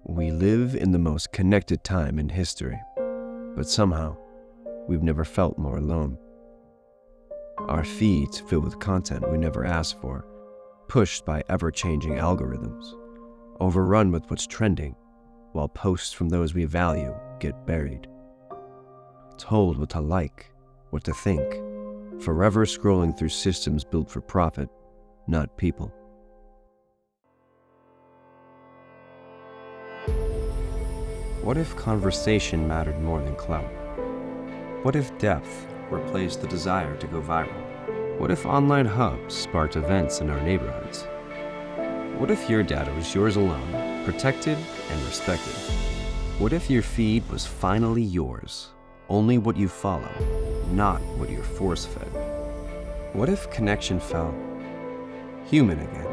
We live in the most connected time in history, but somehow, we've never felt more alone. Our feeds fill with content we never asked for, pushed by ever-changing algorithms, overrun with what's trending, while posts from those we value get buried. Told what to like, what to think, forever scrolling through systems built for profit, not people. What if conversation mattered more than clout? What if depth replaced the desire to go viral? What if online hubs sparked events in our neighborhoods? What if your data was yours alone, protected and respected? What if your feed was finally yours, only what you follow, not what you're force-fed? What if connection felt human again,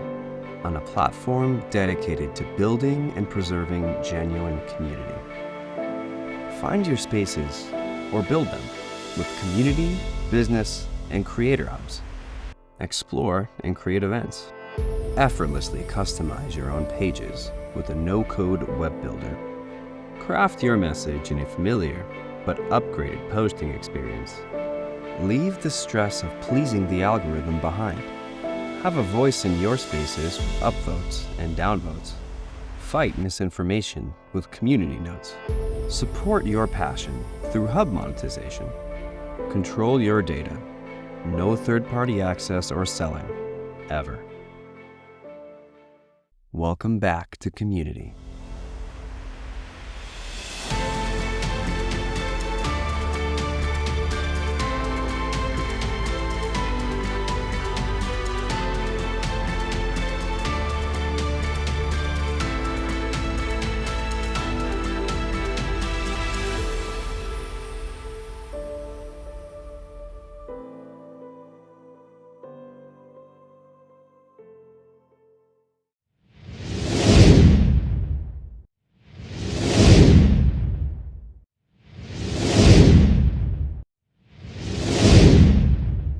on a platform dedicated to building and preserving genuine community? Find your spaces, or build them, with community, business, and creator hubs. Explore and create events. Effortlessly customize your own pages with a no-code web builder. Craft your message in a familiar but upgraded posting experience. Leave the stress of pleasing the algorithm behind. Have a voice in your spaces with upvotes and downvotes. Fight misinformation with community notes. Support your passion through hub monetization. Control your data. No third-party access or selling, ever. Welcome back to Community.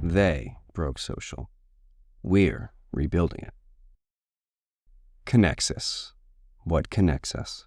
They broke social. We're rebuilding it. Connexus. What connects us?